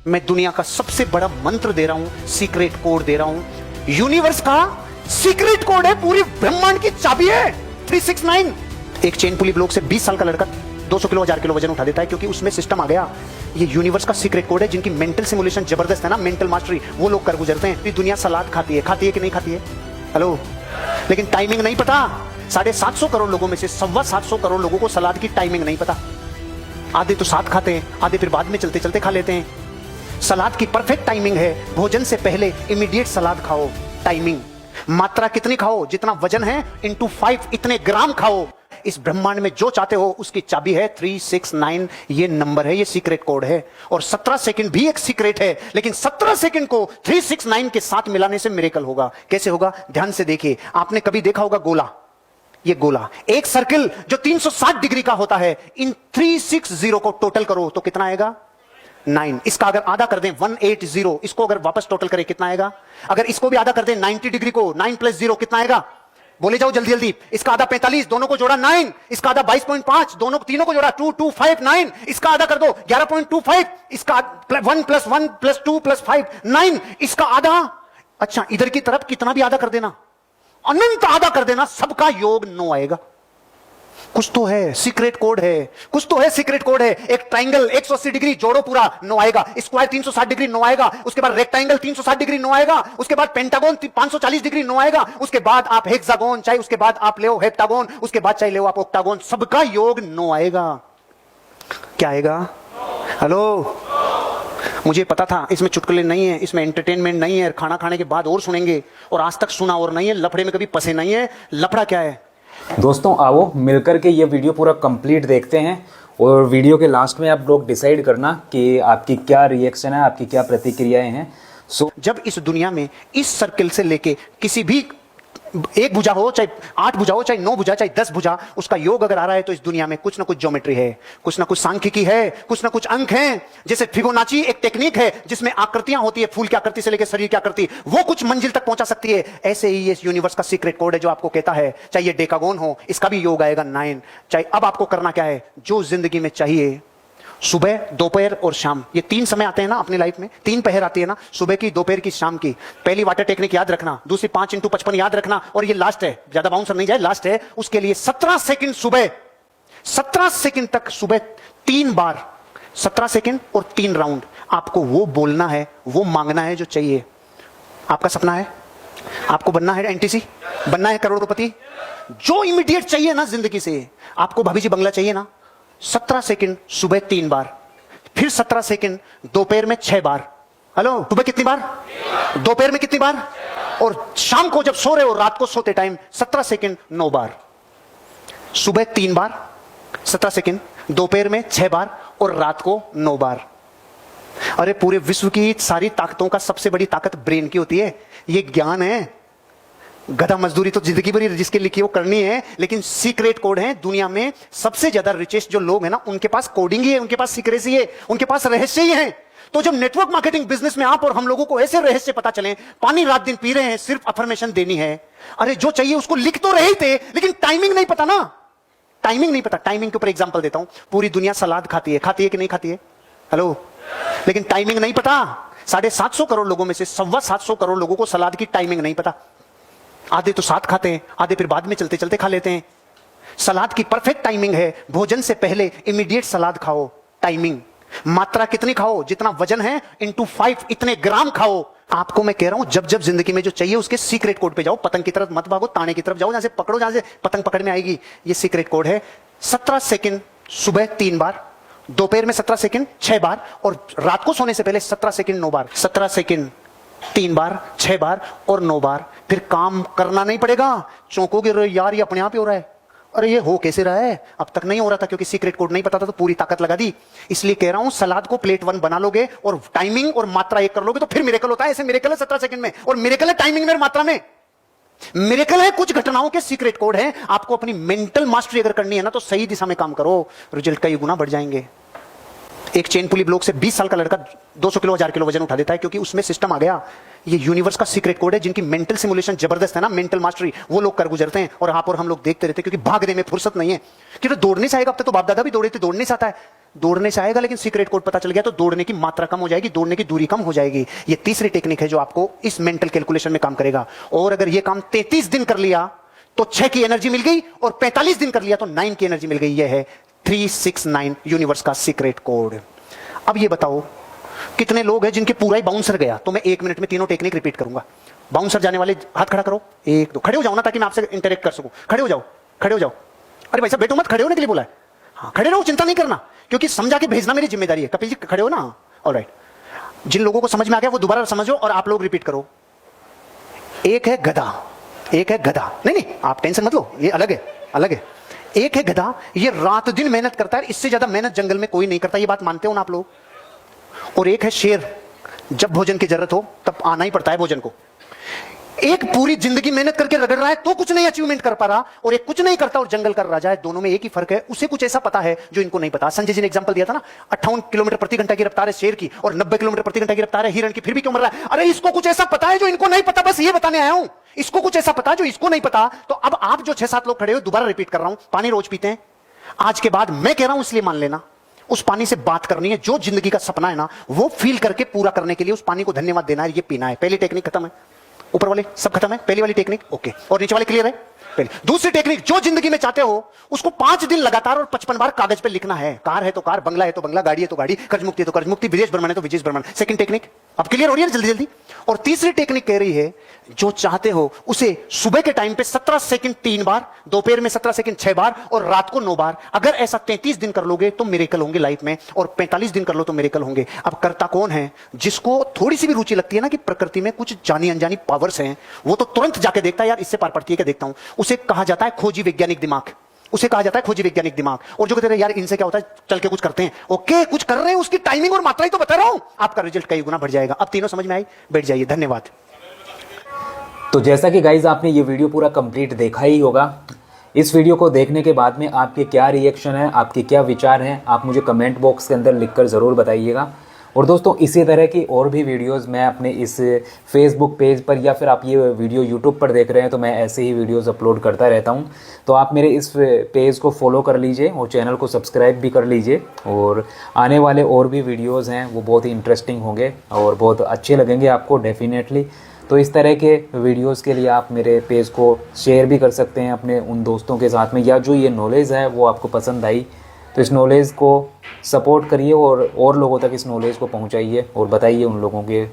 मैं दुनिया का सबसे बड़ा मंत्र दे रहा हूं, सीक्रेट कोड दे रहा हूं। यूनिवर्स का सीक्रेट कोड है, पूरी ब्रह्मांड की चाबी है 369। एक चेन पुली ब्लॉक से 20 साल का लड़का 200 किलो 1000 किलो वजन उठा देता है, क्योंकि उसमें सिस्टम आ गया। ये यूनिवर्स का सीक्रेट कोड है। जिनकी मेंटल सिमुलेशन जबरदस्त है ना, मेंटल मास्टरी, वो लोग कर गुजरते हैं। ये दुनिया सलाद खाती है कि नहीं खाती है? हेलो, लेकिन टाइमिंग नहीं पता। 750 करोड़ लोगों में से 725 करोड़ लोगों को सलाद की टाइमिंग नहीं पता। आधे तो साथ खाते हैं, आधे फिर बाद में चलते चलते खा लेते हैं। सलाद की परफेक्ट टाइमिंग है, भोजन से पहले इमीडिएट सलाद खाओ। टाइमिंग, मात्रा कितनी खाओ? जितना वजन है इंटू 5 इतने ग्राम खाओ। इस ब्रह्मांड में जो चाहते हो उसकी चाबी है 369। ये नंबर है, ये सीक्रेट कोड है। और 17 सेकंड भी एक सीक्रेट है, लेकिन 17 सेकंड को 369 के साथ मिलाने से मिरेकल होगा। कैसे होगा? ध्यान से देखिए। आपने कभी देखा होगा गोला, ये गोला, एक सर्किल जो 360 डिग्री का होता है, इन 360 को टोटल करो तो कितना आएगा? 9। इसका अगर आधा कर दें 180, इसको अगर वापस टोटल करें कितना आएगा? अगर इसको भी आधा कर दें 90 डिग्री को, 9 + 0 कितना आएगा? बोले जाओ जल्दी जल्दी। इसका आधा 45, दोनों को जोड़ा 9। इसका आधा 22.5, दोनों तीनों को जोड़ा 2.259। इसका आधा कर दो 11.25। इसका 1 + 1 + 2 + 5 9। इसका आधा, अच्छा इधर की तरफ कितना भी आधा कर देना, अनंत आधा कर देना, सबका योग 9 आएगा। कुछ तो है, सीक्रेट कोड है, कुछ तो है, सीक्रेट कोड है। एक ट्रायंगल 180 डिग्री जोड़ो पूरा 9 आएगा। स्क्वायर 360 डिग्री 9 आएगा। उसके बाद रेक्टेंगल 360 डिग्री 9 आएगा। उसके बाद पेंटागन 540 डिग्री 9 आएगा। उसके बाद आप हेक्सागोन, चाहे उसके बाद आप ले हेप्टागोन, उसके बाद चाहे ले आप ऑक्टागोन, सबका योग 9 आएगा। क्या आएगा? हेलो, मुझे पता था इसमें चुटकुले नहीं है, इसमें एंटरटेनमेंट नहीं है, खाना खाने के बाद और सुनेंगे, और आज तक सुना और नहीं है, लफड़े में कभी फंसे नहीं है। लफड़ा क्या है? दोस्तों आओ मिलकर के ये वीडियो पूरा कंप्लीट देखते हैं, और वीडियो के लास्ट में आप लोग डिसाइड करना कि आपकी क्या रिएक्शन है, आपकी क्या प्रतिक्रियाएं हैं। जब इस दुनिया में इस सर्किल से लेके किसी भी एक भुजा हो, चाहे 8 भुजा हो, चाहे 9 भुजा, चाहे 10 भुजा, उसका योग अगर आ रहा है तो इस दुनिया में कुछ ना कुछ ज्योमेट्री है, कुछ ना कुछ सांख्यिकी है, कुछ ना कुछ अंक हैं। जैसे फिबोनाची एक टेक्निक है जिसमें आकृतियां होती है, फूल की आकृति से लेकर शरीर की आकृति, वो कुछ मंजिल तक पहुंचा सकती है। ऐसे ही ये यूनिवर्स का सीक्रेट कोड है जो आपको कहता है, चाहे ये डेकागोन हो, इसका भी योग आएगा 9। चाहे अब आपको करना क्या है, जो जिंदगी में चाहिए, सुबह, दोपहर और शाम, ये 3 समय आते हैं ना अपनी लाइफ में, 3 पहर आती है ना, सुबह की, दोपहर की, शाम की। पहली वाटर टेक्निक याद रखना, दूसरी 5 × 55 याद रखना, और ये लास्ट है, ज्यादा बाउंसर नहीं जाए, लास्ट है। उसके लिए 17 सेकंड सुबह, 17 सेकंड तक सुबह 3 बार, 17 सेकंड और 3 राउंड आपको वो बोलना है, वो मांगना है जो चाहिए। आपका सपना है, आपको बनना है एनटीसी, बनना है करोड़पति, जो इमीडिएट चाहिए ना जिंदगी से। आपको भाभी जी बंगला चाहिए ना, 17 सेकंड सुबह 3 बार, फिर 17 सेकंड दोपहर में 6 बार। हेलो, सुबह कितनी बार, दोपहर में कितनी बार, और शाम को जब सो रहे हो, रात को सोते टाइम 17 सेकंड 9 बार। सुबह 3 बार 17 सेकंड, दोपहर में 6 बार, और रात को 9 बार। अरे पूरे विश्व की सारी ताकतों का सबसे बड़ी ताकत ब्रेन की होती है। ये ज्ञान है। गधा मजदूरी तो जिंदगी भर जिसके लिखी वो करनी है, लेकिन सीक्रेट कोड है। दुनिया में सबसे ज्यादा रिचेस्ट जो लोग हैं ना, उनके पास कोडिंग ही है, उनके पास सीक्रेसी है, उनके पास रहस्य ही है। तो जब नेटवर्क मार्केटिंग बिजनेस में आप और हम लोगों को ऐसे रहस्य पता चले, पानी रात दिन पी रहे हैं, सिर्फ अफर्मेशन देनी है। अरे जो चाहिए उसको लिख तो रहे थे, लेकिन टाइमिंग नहीं पता ना, टाइमिंग नहीं पता। टाइमिंग के ऊपर एग्जांपल देता हूं। पूरी दुनिया सलाद खाती है कि नहीं खाती है? हेलो, लेकिन टाइमिंग नहीं पता। 750 करोड़ लोगों में से 725 करोड़ लोगों को सलाद की टाइमिंग नहीं पता। आधे तो साथ खाते हैं, आधे फिर बाद में चलते चलते खा लेते हैं। सलाद की परफेक्ट टाइमिंग है, भोजन से पहले इमीडिएट सलाद खाओ। टाइमिंग, मात्रा कितनी खाओ? जितना वजन है इंटू 5 इतने ग्राम खाओ। आपको मैं कह रहा हूं, जब जब जिंदगी में जो चाहिए उसके सीक्रेट कोड पे जाओ। पतंग की तरफ मत भागो, ताने की तरफ जाओ, जहां से पकड़ो, जहां से पतंग पकड़ में आएगी। ये सीक्रेट कोड है। 17 सेकंड सुबह 3 बार, दोपहर में 17 सेकंड 6 बार, और रात को सोने से पहले 17 सेकंड 9 बार। 17 सेकंड 3 बार, 6 बार और 9 बार। फिर काम करना नहीं पड़ेगा। चौंकोगे यार, ये अपने आप ही हो रहा है। अरे ये हो कैसे रहा है? अब तक नहीं हो रहा था क्योंकि सीक्रेट कोड नहीं पता था, तो पूरी ताकत लगा दी। इसलिए कह रहा हूं, सलाद को प्लेट 1 बना लोगे और टाइमिंग और मात्रा 1 कर लोगे तो फिर मिरेकल होता है। ऐसे मिरेकल है 17 सेकंड में, और मिरेकल है टाइमिंग में और मात्रा में। मिरेकल है कुछ घटनाओं के सीक्रेट कोड है। आपको अपनी मेंटल मास्टरी अगर करनी है ना, तो सही दिशा में काम करो, रिजल्ट कई गुना बढ़ जाएंगे। एक चेन पुली ब्लॉक से 20 साल का लड़का 200 किलो 1000 किलो वजन उठा देता है, क्योंकि उसमें सिस्टम आ गया। ये यूनिवर्स का सीक्रेट कोड है। जिनकी मेंटल सिमुलेशन जबरदस्त है ना, मेंटल मास्टरी, वो लोग कर गुजरते हैं, और आप और हम लोग देखते रहते हैं, क्योंकि भागने में फुर्सत नहीं है। क्योंकि दौड़ने से आएगा। अब तक तो बाप दादा भी दौड़े थे, दौड़ने से आता है। दौड़ने से आएगा, लेकिन सीक्रेट कोड पता चल गया तो दौड़ने की मात्रा कम हो जाएगी, दौड़ने की दूरी कम हो जाएगी। ये तीसरी टेक्निक है जो आपको इस मेंटल कैलकुलेशन में काम करेगा। और अगर ये काम 33 दिन कर लिया तो 6 की एनर्जी मिल गई, और 45 दिन कर लिया तो 9 की एनर्जी मिल गई। यह है 369 यूनिवर्स का सीक्रेट कोड। अब ये बताओ कितने लोग हैं जिनके पूरा ही बाउंसर गया? तो मैं 1 मिनट में तीनों टेक्निक रिपीट करूंगा। बाउंसर जाने वाले हाथ खड़ा करो, 1 2, खड़े हो जाओ ना ताकि मैं आपसे इंटरेक्ट कर सकूं। खड़े हो जाओ, खड़े हो जाओ। अरे भाई साहब बैठो मत, खड़े होने के लिए बोला है। हाँ खड़े रहो, चिंता नहीं करना, क्योंकि समझा के भेजना मेरी जिम्मेदारी है। कपिल जी खड़े हो ना? ऑलराइट। जिन लोगों को समझ में आ गया वो दोबारा समझो और आप लोग रिपीट करो। एक है गधा, एक है गधा। नहीं नहीं आप टेंशन मत लो, ये अलग है, अलग है। एक है गधा, ये रात दिन मेहनत करता है, इससे ज्यादा मेहनत जंगल में कोई नहीं करता, ये बात मानते हो ना आप लोग? और एक है शेर, जब भोजन की जरूरत हो तब आना ही पड़ता है भोजन को। एक पूरी जिंदगी मेहनत करके रगड़ रहा है तो कुछ नहीं अचीवमेंट कर पा रहा, और एक कुछ नहीं करता और जंगल का राजा है। दोनों में एक ही फर्क है, उसे कुछ ऐसा पता है जो इनको नहीं पता। संजय जी ने एग्जांपल दिया था ना, 58 किलोमीटर प्रति घंटा की रफ्तार है शेर की और 90 किलोमीटर प्रति घंटा की रफ्तार है हिरण की, फिर भी क्यों मर रहा है? अरे इसको कुछ ऐसा पता है जो इनको नहीं पता, बस ये बताने आया हूं। इसको कुछ ऐसा पता जो इसको नहीं पता। तो अब आप जो 6-7 लोग खड़े हो, दोबारा रिपीट कर रहा हूं, पानी रोज पीते हैं? आज के बाद मैं कह रहा हूं इसलिए मान लेना, उस पानी से बात करनी है। जो जिंदगी का सपना है ना वो फील करके पूरा करने के लिए उस पानी को धन्यवाद देना है, ये पीना है। पहली टेक्निक खत्म है, ऊपर वाले सब खत्म है, पहली वाली टेक्निक ओके, और नीचे वाले क्लियर है? पहली। दूसरी टेक्निक, जो जिंदगी में चाहते हो उसको 5 दिन लगातार और 55 बार कागज पे लिखना है। कार है तो कार, बंगला है तो बंगला, गाड़ी है तो गाड़ी, कर्ज मुक्ति है तो कर्ज मुक्ति, विदेश भ्रमण है तो विदेश भ्रमण। सेकंड टेक्निक अब क्लियर हो रही है जल्दी जल्दी? और तीसरी टेक्निक कह रही है, जो चाहते हो उसे सुबह के टाइम पे 17 सेकंड 3 बार, दोपहर में 17 सेकंड 6 बार और रात को 9 बार। अगर ऐसा 33 दिन कर लोगे तो मिरेकल होंगे लाइफ में, और 45 दिन कर लो तो मिरेकल होंगे। अब करता कौन है? जिसको थोड़ी सी भी रुचि लगती है ना कि प्रकृति में कुछ जानी अनजानी पावर्स हैं, वो तो तुरंत जाके देखता है यार इससे पार पड़ती है क्या, देखता हूं। उसे कहा जाता है खोजी वैज्ञानिक दिमाग, उसे कहा जाता है खोजी वैज्ञानिक दिमाग। और जो कहते हैं यार इनसे क्या होता है, चल के कुछ करते हैं, ओके कुछ कर रहे हैं, उसकी टाइमिंग और मात्रा ही तो बता रहा हूं, आपका रिजल्ट कई गुना बढ़ जाएगा। अब तीनों समझ में आई? बैठ जाइए, धन्यवाद। तो जैसा कि गाइज आपने ये वीडियो पूरा कंप्लीट देखा ही होगा, इस वीडियो को देखने के बाद में आपके क्या रिएक्शन है, आपके क्या विचार हैं, आप मुझे कमेंट बॉक्स के अंदर लिखकर ज़रूर बताइएगा। और दोस्तों इसी तरह की और भी वीडियोस मैं अपने इस फेसबुक पेज पर, या फिर आप ये वीडियो यूट्यूब पर देख रहे हैं तो मैं ऐसे ही वीडियोस अपलोड करता रहता हूं। तो आप मेरे इस पेज को फॉलो कर लीजिए और चैनल को सब्सक्राइब भी कर लीजिए। और आने वाले और भी वीडियोस हैं वो बहुत ही इंटरेस्टिंग होंगे और बहुत अच्छे लगेंगे आपको डेफिनेटली। तो इस तरह के वीडियोस के लिए आप मेरे पेज को शेयर भी कर सकते हैं अपने उन दोस्तों के साथ में, या जो ये नॉलेज है वो आपको पसंद आई तो इस नॉलेज को सपोर्ट करिए और लोगों तक इस नॉलेज को पहुंचाइए और बताइए उन लोगों के